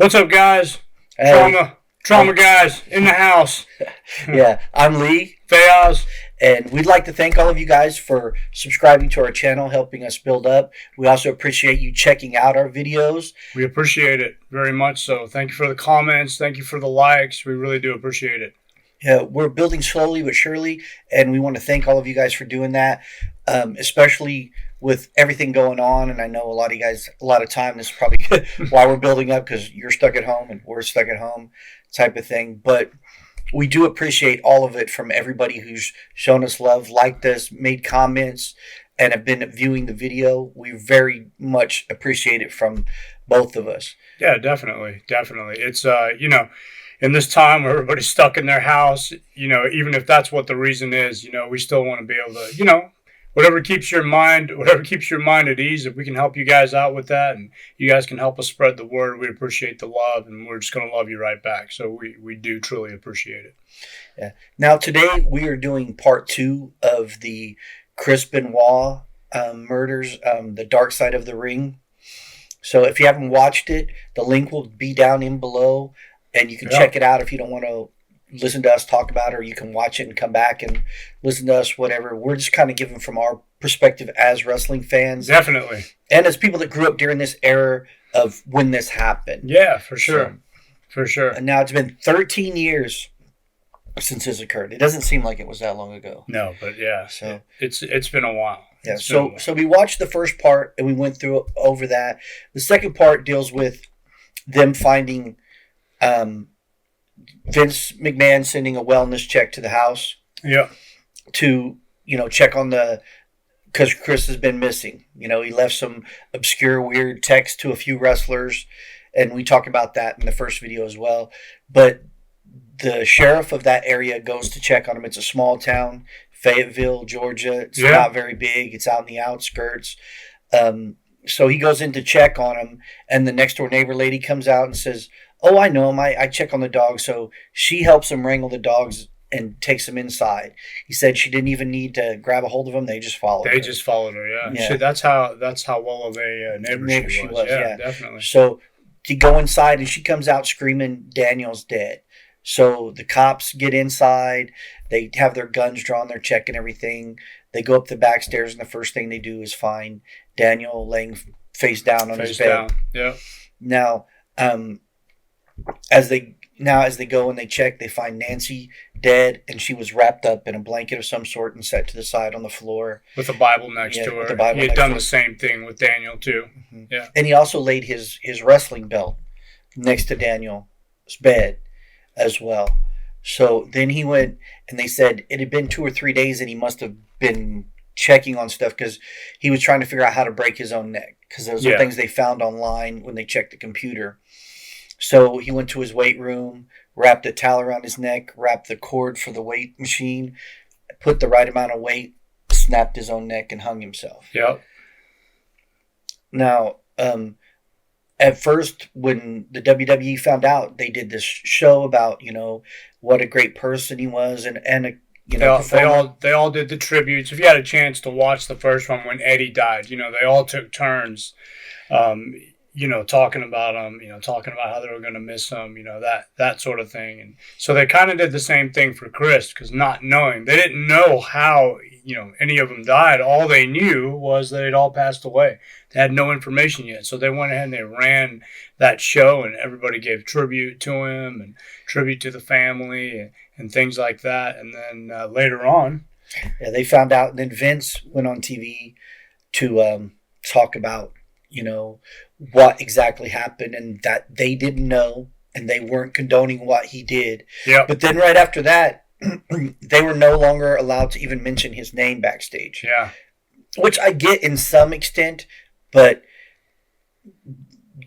What's up, guys? Hey. Trauma guys in the house. Yeah, I'm Lee. Fayaz. And we'd like to thank all of you guys for subscribing to our channel, helping us build up. We also appreciate you checking out our videos. We appreciate it very much so. Thank you for the comments. Thank you for the likes. We really do appreciate it. Yeah, we're building slowly but surely, and we want to thank all of you guys for doing that, especially with everything going on. And I know a lot of you guys, a lot of time, this is probably why we're building up, because you're stuck at home and we're stuck at home type of thing. But we do appreciate all of it from everybody who's shown us love, liked us, made comments, and have been viewing the video. We very much appreciate it from both of us. Yeah, definitely. It's, in this time where everybody's stuck in their house, even if that's what the reason is, we still want to be able to, whatever keeps your mind at ease, if we can help you guys out with that and you guys can help us spread the word, we appreciate the love, and we're just going to love you right back. So we do truly appreciate it. Yeah. Now, today we are doing part 2 of the Chris Benoit murders, the Dark Side of the Ring. So if you haven't watched it, the link will be down in below. And you can check it out if you don't want to listen to us talk about it, or you can watch it and come back and listen to us, whatever. We're just kind of giving from our perspective as wrestling fans. Definitely. And as people that grew up during this era of when this happened. Yeah, for sure. For sure. And now it's been 13 years since this occurred. It doesn't seem like it was that long ago. No, but yeah. So it's been a while. Yeah. So we watched the first part and we went through over that. The second part deals with them finding Vince McMahon sending a wellness check to the house. Yeah. To, check on because Chris has been missing. He left some obscure, weird text to a few wrestlers, and we talk about that in the first video as well. But the sheriff of that area goes to check on him. It's a small town, Fayetteville, Georgia. It's not very big. It's out in the outskirts. So he goes in to check on him, and the next door neighbor lady comes out and says, "Oh, I know him. I check on the dog." So she helps him wrangle the dogs and takes them inside. He said she didn't even need to grab a hold of them. They just followed her. They just followed her, yeah. So that's how well of a neighbor she was. Yeah, definitely. So you go inside, and she comes out screaming, "Daniel's dead." So the cops get inside. They have their guns drawn. They're checking everything. They go up the back stairs, and the first thing they do is find Daniel laying face down on his bed. Yeah. Now, as they go and they check, they find Nancy dead, and she was wrapped up in a blanket of some sort and set to the side on the floor with a Bible next to her. He had done the same thing with Daniel too. Mm-hmm. Yeah, and he also laid his wrestling belt next to Daniel's bed as well. So then he went, and they said it had been 2 or 3 days, and he must have been checking on stuff because he was trying to figure out how to break his own neck, because those are things they found online when they checked the computer. So he went to his weight room, wrapped a towel around his neck, wrapped the cord for the weight machine, put the right amount of weight, snapped his own neck, and hung himself. Yep. Now, at first, when the WWE found out, they did this show about, what a great person he was, and they all did the tributes. If you had a chance to watch the first one when Eddie died, they all took turns. Talking about him, talking about how they were going to miss him, that sort of thing. And so they kind of did the same thing for Chris, because not knowing, they didn't know how, any of them died. All they knew was that they'd all passed away. They had no information yet. So they went ahead and they ran that show, and everybody gave tribute to him and tribute to the family and things like that. And then later on. Yeah, they found out. And then Vince went on TV to talk about, what exactly happened, and that they didn't know, and they weren't condoning what he did. Yeah. But then right after that, they were no longer allowed to even mention his name backstage. Yeah. Which I get in some extent, but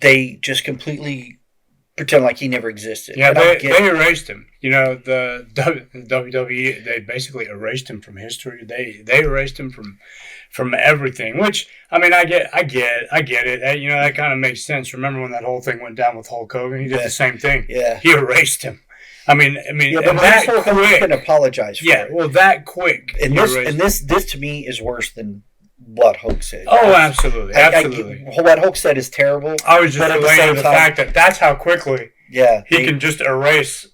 they just completely pretend like he never existed. Yeah, they erased him. The WWE, they basically erased him from history. They erased him from everything, which, I mean, I get it. That kind of makes sense. Remember when that whole thing went down with Hulk Hogan? He did the same thing. Yeah. He erased him. I mean, yeah, but that Hulk Hogan can apologize for it. Well, that quick. And this to me is worse than what Hoke said. Oh, absolutely, absolutely. What Hoke said is terrible. I was just relaying the fact that that's how quickly he can just erase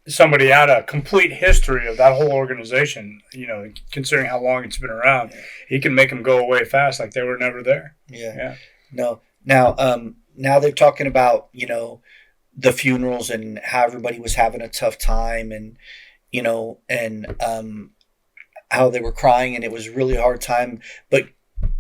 somebody out of complete history of that whole organization. You know, considering how long it's been around, he can make them go away fast, like they were never there. Yeah. No. Now they're talking about, you know, the funerals and how everybody was having a tough time, and you know, and how they were crying, and it was a really hard time. But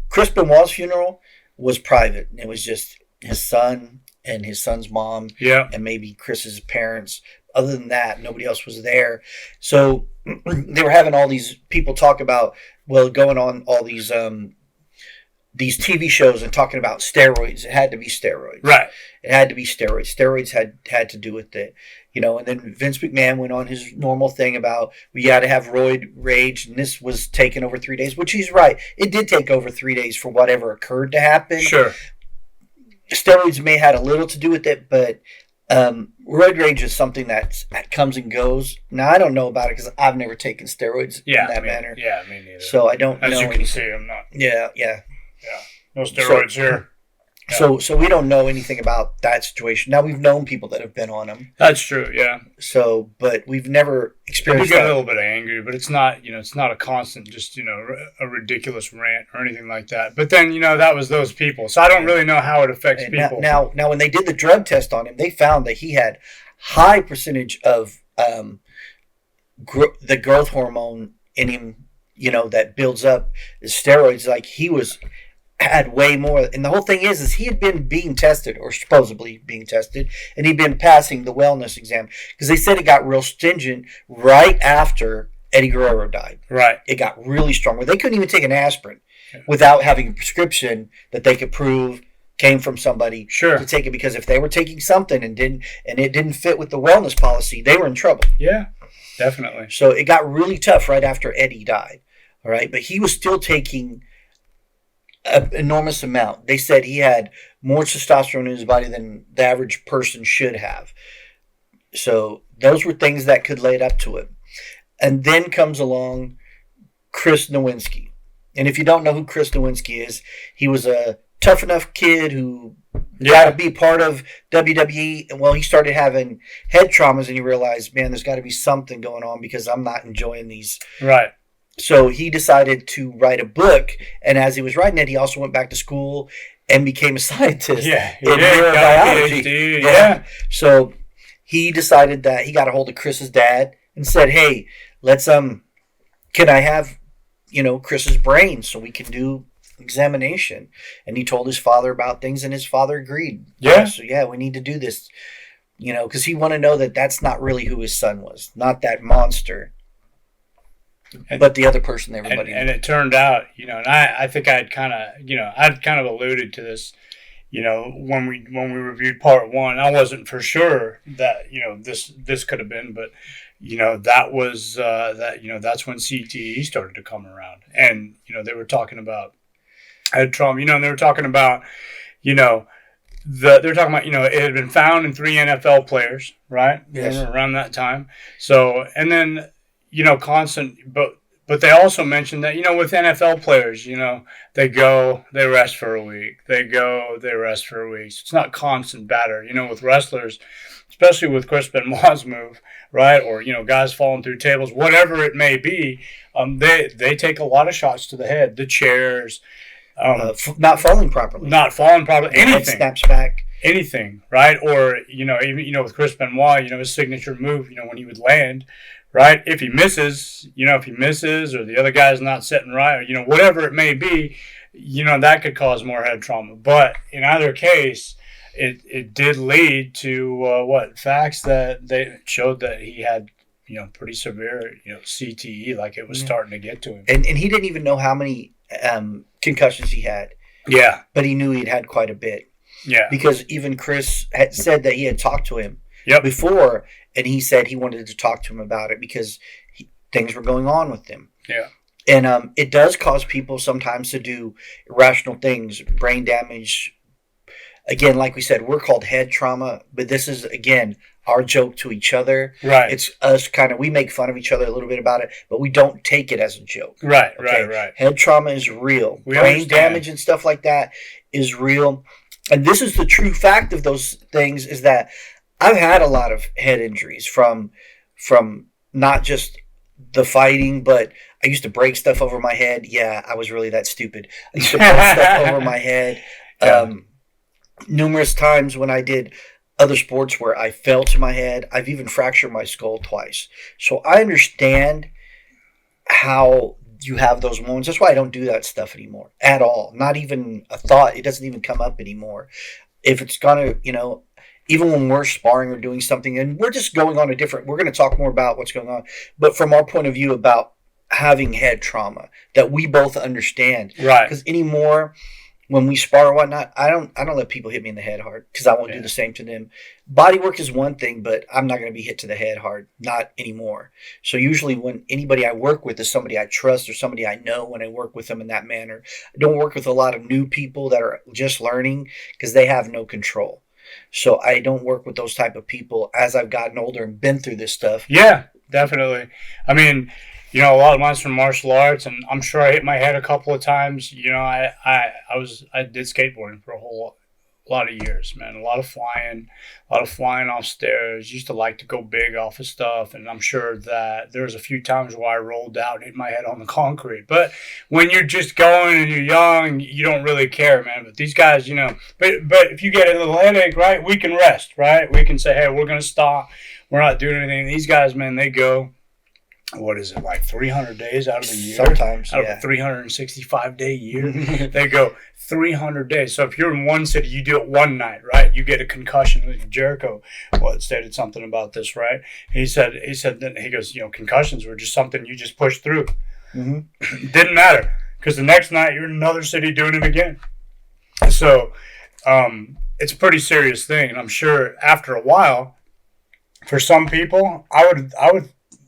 Chris Benoit's funeral was private. It was just his son and his son's mom, and maybe Chris's parents. Other than that, nobody else was there. So they were having all these people talk about, well, going on all these TV shows and talking about steroids. It had to be steroids. Right. It had to be steroids. Steroids had to do with it. You know, and then Vince McMahon went on his normal thing about we got to have roid rage, and this was taken over 3 days, which he's right. It did take over 3 days for whatever occurred to happen. Sure. Steroids may have had a little to do with it, but roid rage is something that comes and goes. Now, I don't know about it because I've never taken steroids in that manner. Yeah, me neither. So I don't know. As you can see, I'm not. Yeah. No steroids here. Yeah. So we don't know anything about that situation. Now, we've known people that have been on them. That's true, yeah. So, but we've never experienced that. We get a little bit angry, but it's not, you know, it's not a constant, just, you know, a ridiculous rant or anything like that. But then, you know, that was those people. So I don't really know how it affects people. Now, when they did the drug test on him, they found that he had high percentage of the growth hormone in him, you know, that builds up the steroids. Like had way more, and the whole thing is he had been being tested, or supposedly being tested, and he'd been passing the wellness exam, because they said it got real stringent right after Eddie Guerrero died. Right. It got really strong, where they couldn't even take an aspirin without having a prescription that they could prove came from somebody to take it, because if they were taking something and it didn't fit with the wellness policy, they were in trouble. Yeah, definitely. So it got really tough right after Eddie died. All right, but he was still taking an enormous amount. They said he had more testosterone in his body than the average person should have. So those were things that could lead up to it. And then comes along Chris Nowinski. And if you don't know who Chris Nowinski is, he was a tough enough kid who got to be part of WWE. And well, he started having head traumas, and he realized, man, there's got to be something going on, because I'm not enjoying these. Right. So he decided to write a book, and as he was writing it, he also went back to school and became a scientist in neurobiology. Yeah. So he decided that he got a hold of Chris's dad and said, "Hey, let's can I have, you know, Chris's brain so we can do examination?" And he told his father about things, and his father agreed. Yeah. So we need to do this, you know, because he wanted to know that that's not really who his son was, not that monster. But the other person everybody and it turned out, you know, and I think I'd kind of alluded to this, you know, when we reviewed part 1. I wasn't for sure that, you know, this could have been, but you know, that was that's when CTE started to come around, and you know, they were talking about HeadTrauma, you know, and they were talking about, you know, they're talking about, you know, it had been found in 3 NFL players, right? Yes. Around that time. So, and then, you know, but they also mentioned that, you know, with NFL players, you know, they go, they rest for a week. They go, they rest for a week. So it's not constant batter. You know, with wrestlers, especially with Chris Benoit's move, right? Or, you know, guys falling through tables, whatever it may be, they take a lot of shots to the head, the chairs. Not falling properly. Anything. Head snaps back. Anything, right? Or, you know, even, you know, with Chris Benoit, you know, his signature move, you know, when he would land, right? If he misses, or the other guy's not sitting right, or, you know, whatever it may be, you know, that could cause more head trauma. But in either case, it did lead to facts that they showed that he had, you know, pretty severe, you know, CTE, like it was starting to get to him. And he didn't even know how many concussions he had. Yeah. But he knew he'd had quite a bit. Yeah. Because even Chris had said that he had talked to him before, and he said he wanted to talk to him about it because things were going on with him. Yeah. And it does cause people sometimes to do irrational things, brain damage. Again, like we said, we're called head trauma, but this is, again, our joke to each other. Right. It's us kind of, we make fun of each other a little bit about it, but we don't take it as a joke. Right, Okay? right. Head trauma is real. We Brain understand. damage and stuff like that is real. And this is the true fact of those things, is that I've had a lot of head injuries from not just the fighting, but I used to break stuff over my head. Yeah, I was really that stupid. I used to break stuff over my head. Yeah. Numerous times when I did other sports where I fell to my head. I've even fractured my skull twice. So I understand how you have those moments. That's why I don't do that stuff anymore at all. Not even a thought. It doesn't even come up anymore. If it's gonna, even when we're sparring or doing something, and we're just going on we're going to talk more about what's going on, but from our point of view about having head trauma that we both understand. Right. Because anymore, when we spar or whatnot, I don't let people hit me in the head hard, because I won't do the same to them. Body work is one thing, but I'm not going to be hit to the head hard. Not anymore. So usually when anybody I work with is somebody I trust or somebody I know, when I work with them in that manner. I don't work with a lot of new people that are just learning, because they have no control. So I don't work with those type of people as I've gotten older and been through this stuff. Yeah, definitely. I mean, a lot of mine's from martial arts, and I'm sure I hit my head a couple of times. I did skateboarding for a whole lot of years, man. A lot of flying off stairs. Used to like to go big off of stuff, and I'm sure that there's a few times where I rolled out and hit my head on the concrete. But when you're just going and you're young, you don't really care, man. But these guys, but if you get a little headache, right, we can rest, right? We can say, hey, we're gonna stop. We're not doing anything. These guys, man, they go. What is it, like 300 days out of the year? Sometimes, out of a 365-day year. They go 300 days. So if you're in one city, you do it one night, right? You get a concussion. Jericho stated something about this, right? He said that he goes, concussions were just something you just pushed through. Mm-hmm. Didn't matter, because the next night you're in another city doing it again. So it's a pretty serious thing, and I'm sure after a while, for some people, I would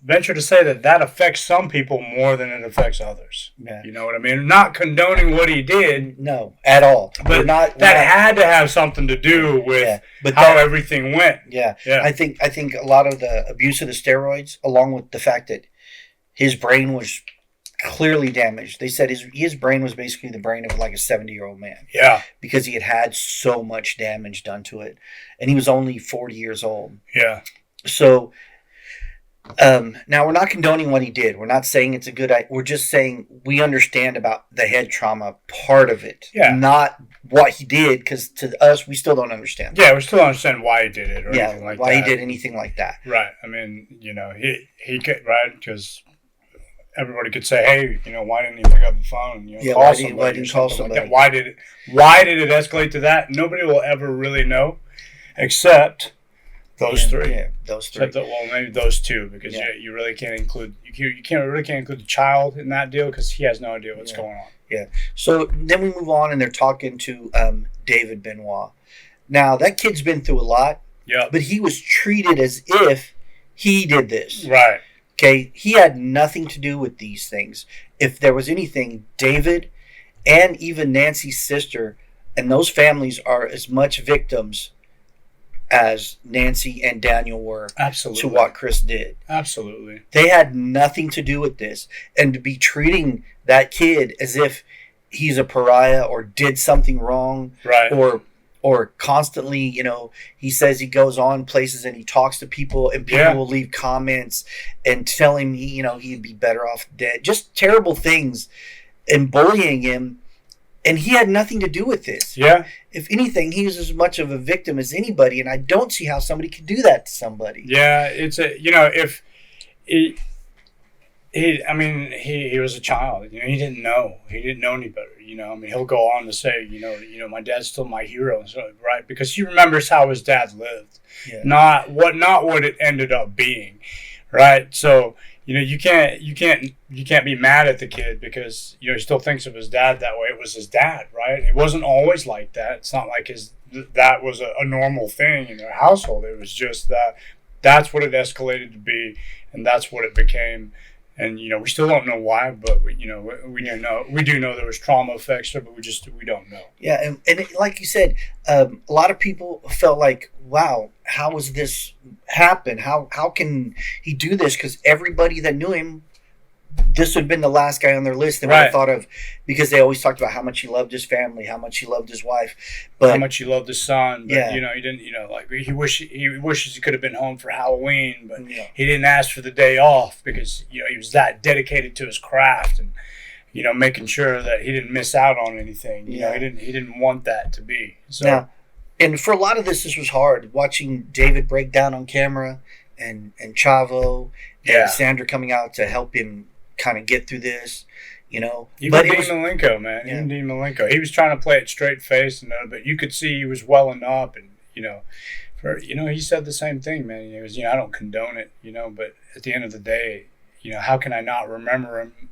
venture to say that affects some people more than it affects others. Yeah. You know what I mean? Not condoning what he did. No, at all. But had to have something to do with how everything went. Yeah. I think a lot of the abuse of the steroids, along with the fact that his brain was clearly damaged. They said his brain was basically the brain of like a 70-year-old man. Yeah. Because he had so much damage done to it. And he was only 40 years old. Yeah. So now we're not condoning what he did. We're not saying it's a good idea. We're just saying we understand about the head trauma part of it, not what he did, because to us, we still don't understand. Yeah, we still don't understand why he did it or anything like that. Why he did anything like that. Right. I mean, he could, right, because everybody could say, hey, why didn't he pick up the phone? Why didn't he call somebody? Like that? Why did it escalate to that? Nobody will ever really know, except those three. Yeah, those three. Except maybe those two, because you really can't include you can't include the child in that deal, because he has no idea what's going on. Yeah. So then we move on, and they're talking to David Benoit. Now that kid's been through a lot. Yeah. But he was treated as if he did this. Right. Okay. He had nothing to do with these things. If there was anything, David and even Nancy's sister and those families are as much victims as Nancy and Daniel were. Absolutely. To what Chris did. Absolutely. They had nothing to do with this. And to be treating that kid as if he's a pariah or did something wrong, right, or constantly, he says he goes on places and he talks to people, and people will leave comments and tell him he'd be better off dead. Just terrible things, and bullying him. And he had nothing to do with this. Yeah. If anything, he was as much of a victim as anybody, and I don't see how somebody could do that to somebody. Yeah, it's if he was a child. He didn't know. He didn't know any better. He'll go on to say, my dad's still my hero, right? Because he remembers how his dad lived, not what it ended up being, right? So. You can't be mad at the kid because he still thinks of his dad that way. It was his dad, right? It wasn't always like that. It's not like that was a normal thing in their household. It was just that's what it escalated to be, and that's what it became. And we still don't know why, but we do know there was trauma effects there, but we don't know. Yeah, and like you said, a lot of people felt like, wow, how was this happen? How can he do this? Because everybody that knew him, this would have been the last guy on their list they would have thought of, because they always talked about how much he loved his family, how much he loved his wife, but how much he loved his son. But, he didn't. Like he wishes he could have been home for Halloween, but he didn't ask for the day off because he was that dedicated to his craft and making sure that he didn't miss out on anything. He didn't want that to be. So now, and for a lot of this was hard watching David break down on camera and Chavo and Sandra coming out to help him kind of get through this, Even Dean Malenko, man. Even Dean Malenko. He was trying to play it straight face, but you could see he was welling up, and he said the same thing, man. He was, I don't condone it, but at the end of the day, how can I not remember him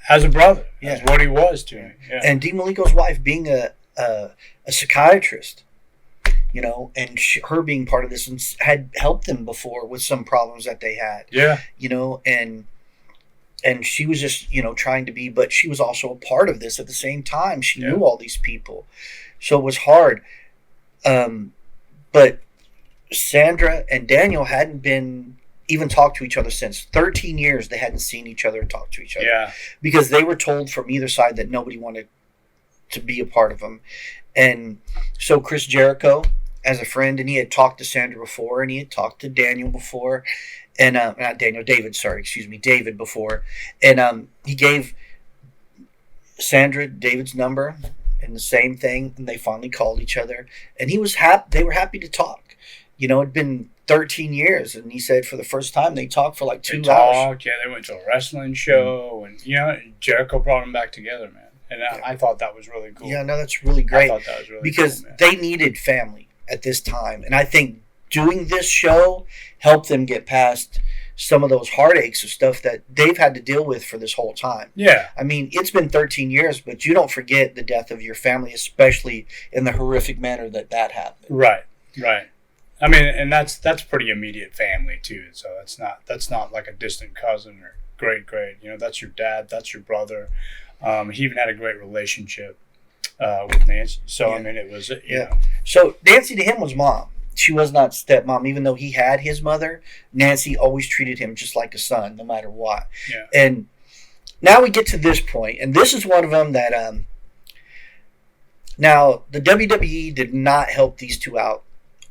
as a brother, as what he was to me? Yeah. And Dean Malenko's wife being a psychiatrist, and her being part of this and had helped them before with some problems that they had. Yeah. And she was just, trying to be, but she was also a part of this at the same time. She knew all these people. So it was hard. But Sandra and Daniel hadn't been even talked to each other since 13 years. They hadn't seen each other and talked to each other. Yeah. Because they were told from either side that nobody wanted to be a part of them. And so Chris Jericho, as a friend, and he had talked to Sandra before, and he had talked to Daniel before, and David before, and he gave Sandra David's number and the same thing, and they finally called each other, and he was happy. They were happy to talk. It'd been 13 years, and he said for the first time they talked for like 2 hours. Yeah, they went to a wrestling show, and Jericho brought them back together, man. And I thought that was really cool. Yeah, no, that's really great. I thought that was really because cool, man. They needed family at this time, and I think doing this show helped them get past some of those heartaches of stuff that they've had to deal with for this whole time. Yeah. I mean, it's been 13 years, but you don't forget the death of your family, especially in the horrific manner that happened. Right. I mean, and that's pretty immediate family too. So that's not like a distant cousin or great. That's your dad, that's your brother. He even had a great relationship with Nancy. So I mean, it was So Nancy to him was mom. She was not stepmom, even though he had his mother. Nancy always treated him just like a son, no matter what. Yeah. And now we get to this point, and this is one of them that now the WWE did not help these two out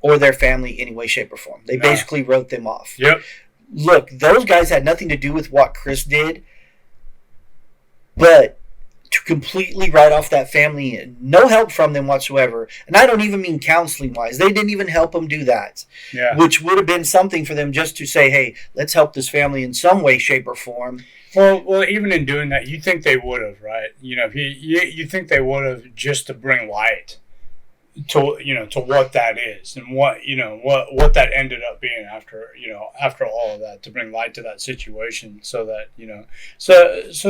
or their family in any way, shape, or form. They basically wrote them off. Yep. Look, those guys had nothing to do with what Chris did, but to completely write off that family, no help from them whatsoever. And I don't even mean counseling wise. They didn't even help them do that. Yeah. Which would have been something for them just to say, hey, let's help this family in some way, shape, or form. Well, even in doing that, you think they would have, right? You think they would have, just to bring light to what that is and what that ended up being after all of that, to bring light to that situation, so that so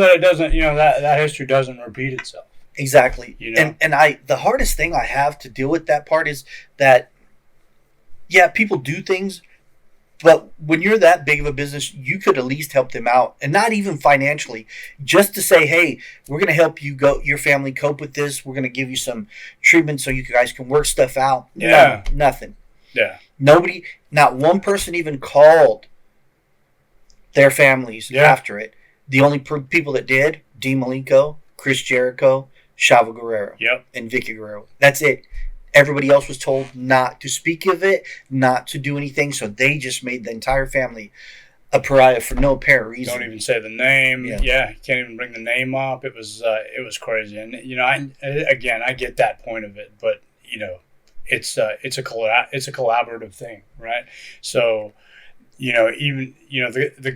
that it doesn't that history doesn't repeat itself. Exactly. And the hardest thing I have to deal with that part is that people do things, but when you're that big of a business, you could at least help them out, and not even financially, just to say, hey, we're going to help your family cope with this. We're going to give you some treatment so you guys can work stuff out. Yeah. No, nothing. Yeah. Nobody, not one person even called their families after it. The only people that did, Dean Malenko, Chris Jericho, Chavo Guerrero, and Vicky Guerrero. That's it. Everybody else was told not to speak of it, not to do anything, so they just made the entire family a pariah for no apparent reason. Don't even say the name. Yeah, can't even bring the name up. It was crazy, and I get that point of it, but it's a collaborative thing, right? So even the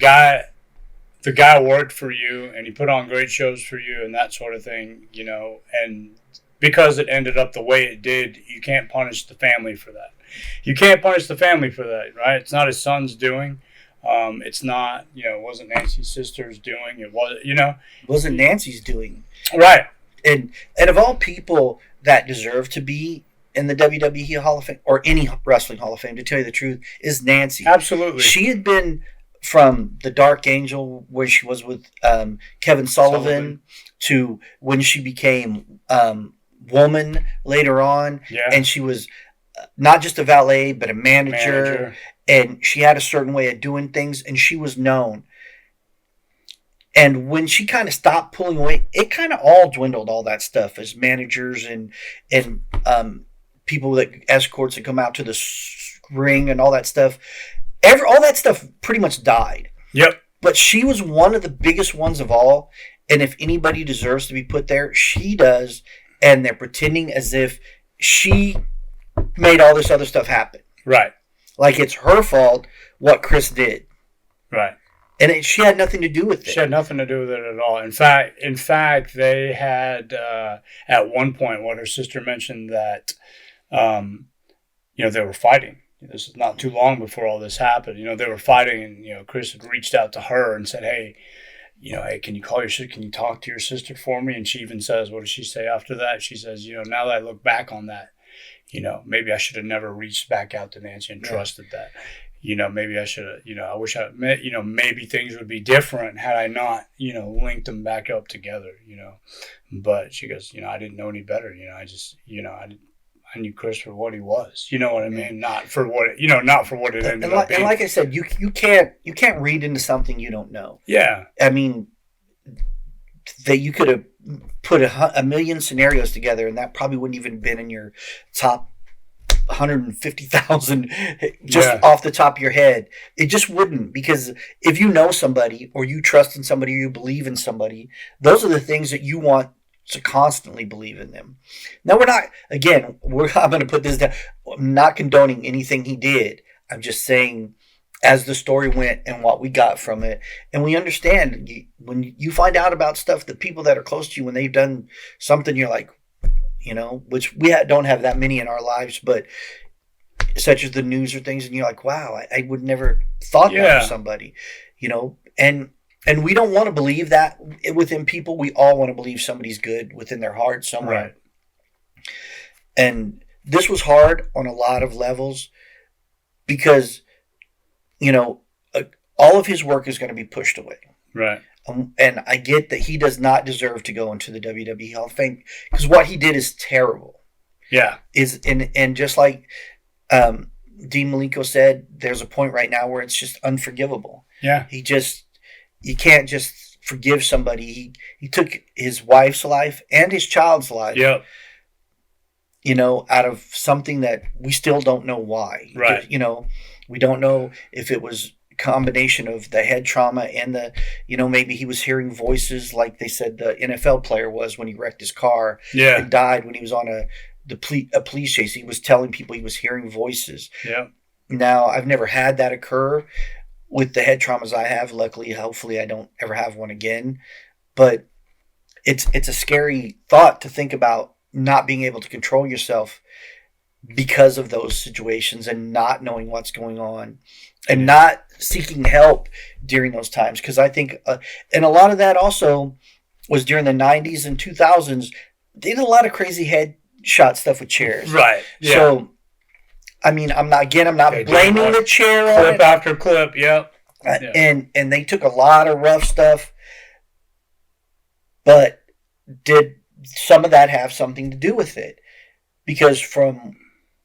guy worked for you, and he put on great shows for you and that sort of thing, and because it ended up the way it did, you can't punish the family for that. Right? It's not his son's doing. It's not, it wasn't Nancy's sister's doing. It was, It wasn't Nancy's doing. Right. And of all people that deserve to be in the WWE Hall of Fame, or any wrestling Hall of Fame, to tell you the truth, is Nancy. Absolutely. She had been from the Dark Angel, where she was with Kevin Sullivan, to when she became Woman later on, and she was not just a valet but a manager, and she had a certain way of doing things, and she was known. And when she kind of stopped pulling away, it kind of all dwindled, all that stuff, as managers and people that escorts that come out to the ring and all that stuff. All that stuff pretty much died. Yep. But she was one of the biggest ones of all. And if anybody deserves to be put there, she does. And they're pretending as if she made all this other stuff happen. Right. Like it's her fault what Chris did. Right. And she had nothing to do with it. She had nothing to do with it at all. In fact, they had at one point what her sister mentioned that, they were fighting. This is not too long before all this happened. They were fighting, and Chris had reached out to her and said, "Hey, hey, can you call your sister? Can you talk to your sister for me?" And she even says, what does she say after that? She says, now that I look back on that, maybe I should have never reached back out to Nancy and trusted that. Maybe I should have, I wish I, maybe things would be different had I not, linked them back up together, But she goes, I didn't know any better. I just, I knew Chris for what he was. You know what I mean? Not for what, not for what it ended up being. And like I said, you can't read into something you don't know. Yeah. I mean, that you could have put a million scenarios together, and that probably wouldn't even been in your top 150,000 just off the top of your head. It just wouldn't, because if you know somebody or you trust in somebody or you believe in somebody, those are the things that you want to constantly believe in them. Now I'm going to put this down. I'm not condoning anything he did. I'm just saying as the story went and what we got from it. And we understand when you find out about stuff, the people that are close to you, when they've done something, you're like, which we don't have that many in our lives, but such as the news or things, and you're like, wow, I would never thought that of somebody, and we don't want to believe that within people. We all want to believe somebody's good within their heart somewhere. Right. And this was hard on a lot of levels because, all of his work is going to be pushed away. Right. And I get that he does not deserve to go into the WWE Hall of Fame because what he did is terrible. Yeah. And just like Dean Malenko said, there's a point right now where it's just unforgivable. Yeah. You can't just forgive somebody. He took his wife's life and his child's life. Yep. Out of something that we still don't know why. Right. We don't know if it was combination of the head trauma and the maybe he was hearing voices like they said the NFL player was when he wrecked his car and died when he was on a police chase. He was telling people he was hearing voices. Yeah. Now I've never had that occur with the head traumas I have. Luckily, hopefully I don't ever have one again. But it's a scary thought to think about not being able to control yourself because of those situations and not knowing what's going on and not seeking help during those times. Because I think, and a lot of that also was during the 90s and 2000s. They did a lot of crazy headshot stuff with chairs. Right. Yeah. So, I mean, I'm not blaming the chair on clip after clip. Yep. And they took a lot of rough stuff. But did some of that have something to do with it? Because from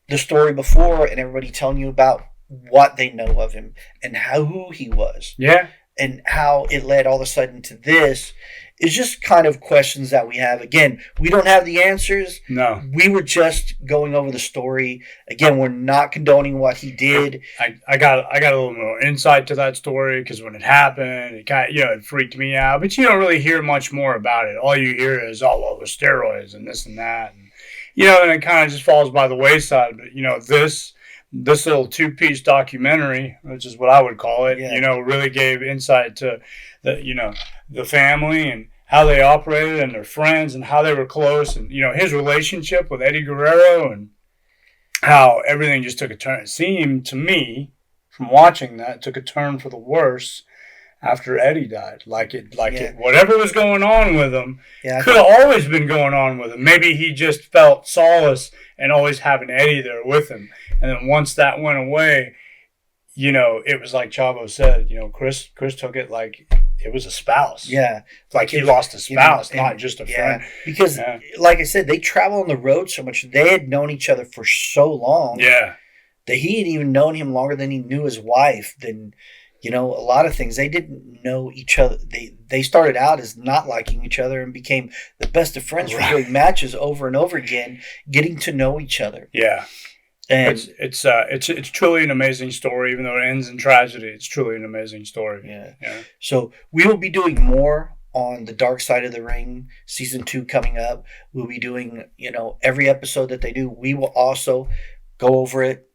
the story before and everybody telling you about what they know of him and who he was. Yeah. And how it led all of a sudden to this is just kind of questions that we have. Again, we don't have the answers. No. We were just going over the story. Again, we're not condoning what he did. I got a little more insight to that story because when it happened, it kind of, it freaked me out. But you don't really hear much more about it. All you hear is, oh, well, the steroids and this and that. And, and it kind of just falls by the wayside. But, this little two-piece documentary, which is what I would call it, really gave insight to the family and how they operated and their friends and how they were close and, his relationship with Eddie Guerrero and how everything just took a turn. It seemed to me from watching that took a turn for the worse after Eddie died. Whatever was going on with him could have always been going on with him. Maybe he just felt solace and always having Eddie there with him. And then once that went away, you know, it was like Chavo said, you know, Chris took it like it was a spouse. Yeah. Like he lost a spouse, you know, not just a friend. Because, like I said, they travel on the road so much. They had known each other for so long. Yeah. That he had even known him longer than he knew his wife. Then, you know, a lot of things. They didn't know each other. They started out as not liking each other and became the best of friends for doing matches over and over again, getting to know each other. Yeah. And it's truly an amazing story, even though it ends in tragedy. It's truly an amazing story. Yeah. So we will be doing more on the Dark Side of the Ring, season 2 coming up. We'll be doing, you know, every episode that they do. We will also go over it.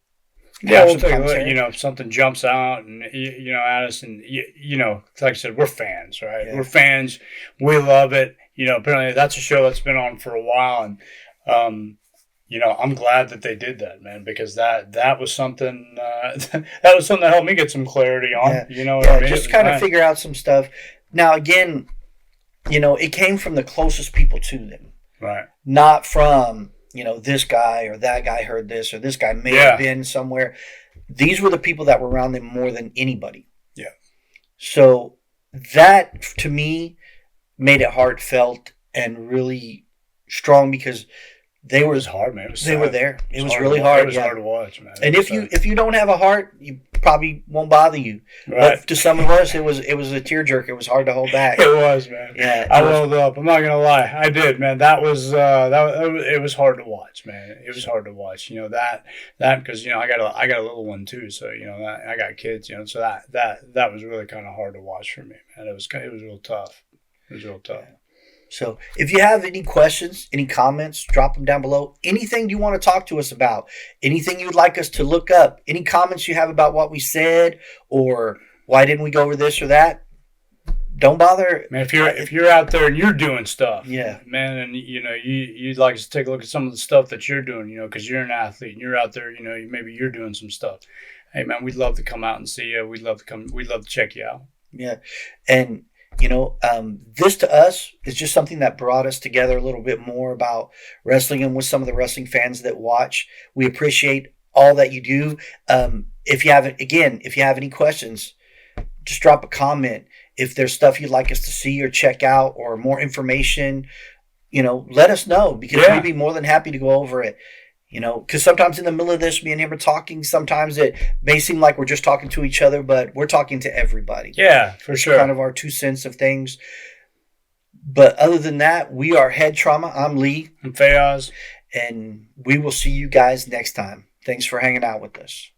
Yeah, we'll take a look. You know, if something jumps out and you know at us, and you know, like I said, we're fans, right? Yeah. We're fans. We love it. You know, apparently that's a show that's been on for a while, and you know, I'm glad that they did that, man, because that was something that was something that helped me get some clarity on. Yeah. You know, what I mean? Just kind of figure out some stuff. Now, again, you know, it came from the closest people to them, right? Not from, you know, this guy or that guy heard this or this guy may have been somewhere. These were the people that were around them more than anybody. Yeah. So that to me made it heartfelt and really strong because. They were hard, man. They were there. It was really hard. It was hard to watch, man. And if you don't have a heart, you probably won't bother you. Right. But to some of us, it was a tearjerker. It was hard to hold back. It was, man. Yeah, I rolled up. I'm not gonna lie, I did, man. That was it was hard to watch, man. It was hard to watch. You know that because you know I got a little one too, so you know I got kids, you know, so that was really kind of hard to watch for me, man. It was real tough. It was real tough. Yeah. So if you have any questions, any comments, drop them down below. Anything you want to talk to us about, anything you'd like us to look up, any comments you have about what we said or why didn't we go over this or that, don't bother. Man, if you're out there and you're doing stuff, yeah, man, and you know you'd like us to take a look at some of the stuff that you're doing, you know, because you're an athlete and you're out there, you know, maybe you're doing some stuff. Hey, man, we'd love to come out and see you. We'd love to check you out. Yeah, and you know, this to us is just something that brought us together a little bit more about wrestling and with some of the wrestling fans that watch. We appreciate all that you do. If you have any questions, just drop a comment. If there's stuff you'd like us to see or check out or more information, you know, let us know because we'd be more than happy to go over it. You know, because sometimes in the middle of this, me and him are talking. Sometimes it may seem like we're just talking to each other, but we're talking to everybody. Yeah, for sure. Kind of our 2 cents of things. But other than that, we are HeadTrauma. I'm Lee. I'm Fayaz. And we will see you guys next time. Thanks for hanging out with us.